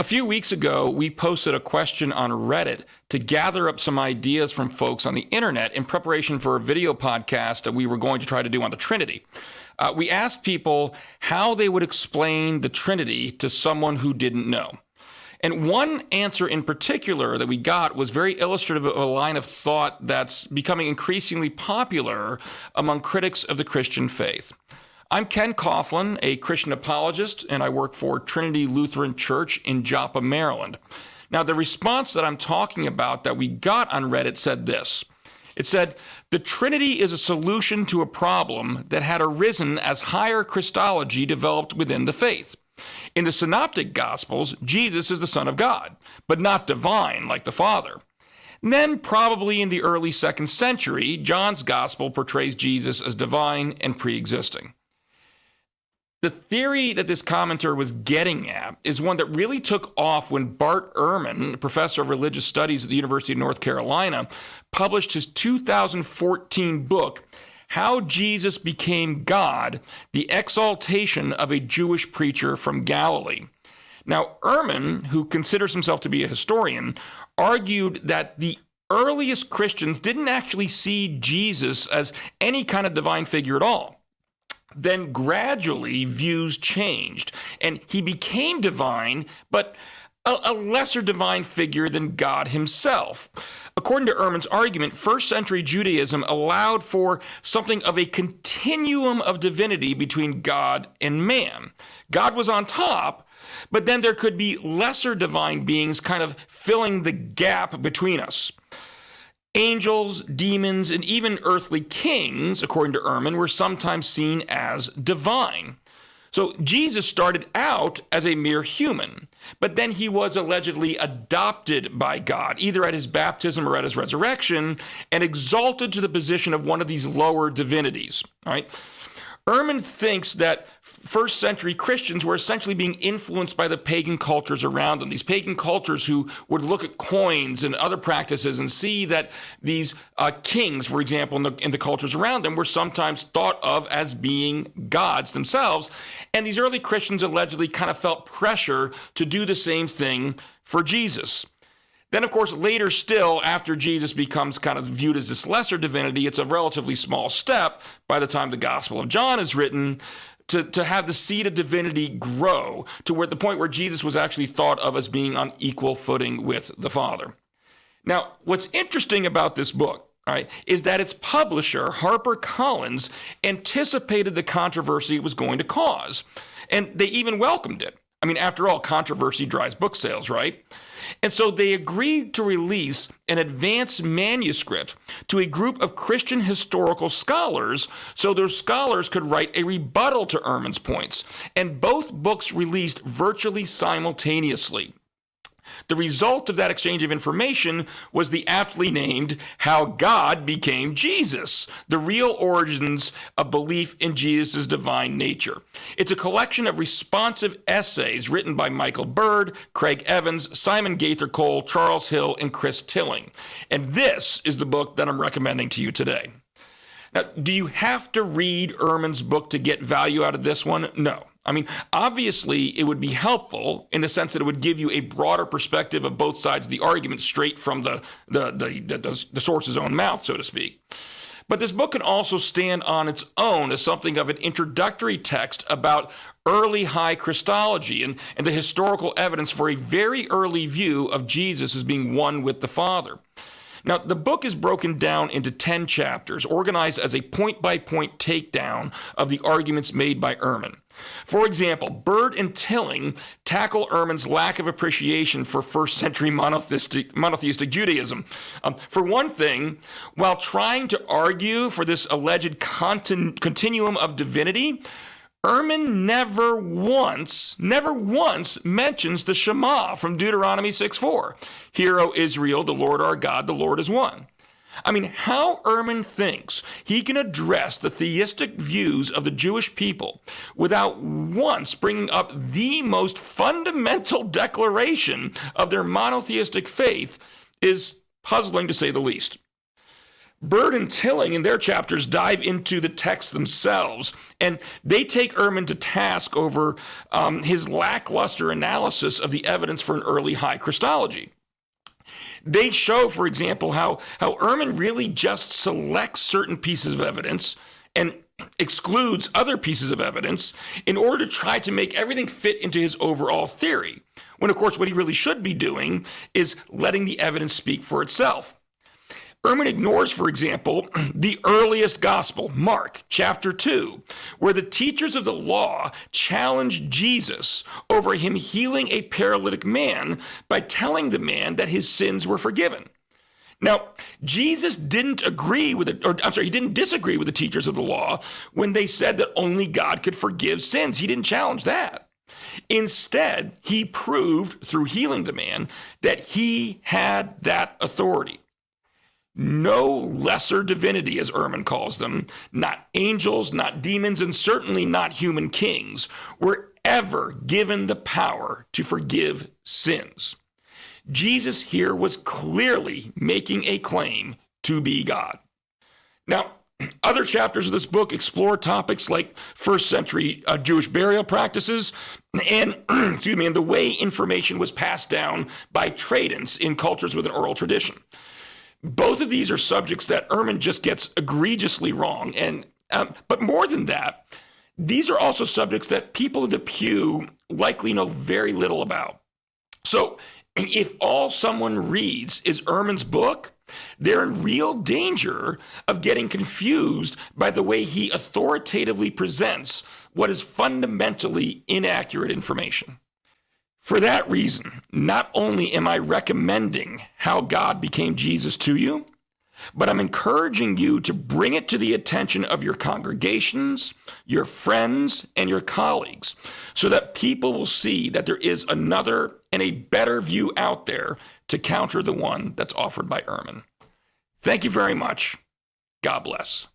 few weeks ago, we posted a question on Reddit to gather up some ideas from folks on the internet in preparation for a video podcast that we were going to try to do on the Trinity. We asked people how they would explain the Trinity to someone who didn't know. And one answer in particular that we got was very illustrative of a line of thought that's becoming increasingly popular among critics of the Christian faith. I'm Ken Coughlan, a Christian apologist, and I work for Trinity Lutheran Church in Joppa, Maryland. Now, the response that I'm talking about that we got on Reddit said this. It said, the Trinity is a solution to a problem that had arisen as higher Christology developed within the faith. In the Synoptic Gospels, Jesus is the Son of God, but not divine like the Father. And then, probably in the early 2nd century, John's Gospel portrays Jesus as divine and pre-existing. The theory that this commenter was getting at is one that really took off when Bart Ehrman, a professor of religious studies at the University of North Carolina, published his 2014 book, How Jesus Became God, the Exaltation of a Jewish Preacher from Galilee. Now, Ehrman, who considers himself to be a historian, argued that the earliest Christians didn't actually see Jesus as any kind of divine figure at all. Then gradually views changed, and he became divine, but a lesser divine figure than God himself. According to Ehrman's argument, first century Judaism allowed for something of a continuum of divinity between God and man. God was on top, but then there could be lesser divine beings kind of filling the gap between us. Angels, demons, and even earthly kings, according to Ehrman, were sometimes seen as divine. So Jesus started out as a mere human, but then he was allegedly adopted by God, either at his baptism or at his resurrection, and exalted to the position of one of these lower divinities. All right? Ehrman thinks that first century Christians were essentially being influenced by the pagan cultures around them, these pagan cultures who would look at coins and other practices and see that these kings, for example, in the cultures around them, were sometimes thought of as being gods themselves. And these early Christians allegedly kind of felt pressure to do the same thing for Jesus. Then, of course, later still, after Jesus becomes kind of viewed as this lesser divinity, it's a relatively small step by the time the Gospel of John is written to have the seed of divinity grow to where the point where Jesus was actually thought of as being on equal footing with the Father. Now, what's interesting about this book, all right, is that its publisher, HarperCollins, anticipated the controversy it was going to cause, and they even welcomed it. I mean, after all, controversy drives book sales, right? And so they agreed to release an advanced manuscript to a group of Christian historical scholars so those scholars could write a rebuttal to Ehrman's points. And both books released virtually simultaneously. The result of that exchange of information was the aptly named How God Became Jesus, the real origins of belief in Jesus' divine nature. It's a collection of responsive essays written by Michael Bird, Craig Evans, Simon Gathercole, Charles Hill, and Chris Tilling. And this is the book that I'm recommending to you today. Now, do you have to read Ehrman's book to get value out of this one? No. I mean, obviously, it would be helpful in the sense that it would give you a broader perspective of both sides of the argument straight from the source's own mouth, so to speak. But this book can also stand on its own as something of an introductory text about early high Christology and the historical evidence for a very early view of Jesus as being one with the Father. Now, the book is broken down into 10 chapters, organized as a point-by-point takedown of the arguments made by Ehrman. For example, Bird and Tilling tackle Ehrman's lack of appreciation for first-century monotheistic Judaism. For one thing, while trying to argue for this alleged continuum of divinity, Ehrman never once mentions the Shema from Deuteronomy 6:4. Hear, O Israel, the Lord our God, the Lord is one. I mean, how Ehrman thinks he can address the theistic views of the Jewish people without once bringing up the most fundamental declaration of their monotheistic faith is puzzling to say the least. Bird and Tilling in their chapters dive into the texts themselves, and they take Ehrman to task over his lackluster analysis of the evidence for an early high Christology. They show, for example, how Ehrman really just selects certain pieces of evidence and excludes other pieces of evidence in order to try to make everything fit into his overall theory, when, of course, what he really should be doing is letting the evidence speak for itself. Ehrman ignores, for example, the earliest gospel, Mark chapter 2, where the teachers of the law challenged Jesus over him healing a paralytic man by telling the man that his sins were forgiven. Now, Jesus didn't disagree with the teachers of the law when they said that only God could forgive sins. He didn't challenge that. Instead, he proved through healing the man that he had that authority. No lesser divinity, as Ehrman calls them, not angels, not demons, and certainly not human kings, were ever given the power to forgive sins. Jesus here was clearly making a claim to be God. Now, other chapters of this book explore topics like first century Jewish burial practices and, and the way information was passed down by tradents in cultures with an oral tradition. Both of these are subjects that Ehrman just gets egregiously wrong. But more than that, these are also subjects that people in the pew likely know very little about. So if all someone reads is Ehrman's book, they're in real danger of getting confused by the way he authoritatively presents what is fundamentally inaccurate information. For that reason, not only am I recommending How God Became Jesus to you, but I'm encouraging you to bring it to the attention of your congregations, your friends, and your colleagues, so that people will see that there is another and a better view out there to counter the one that's offered by Ehrman. Thank you very much. God bless.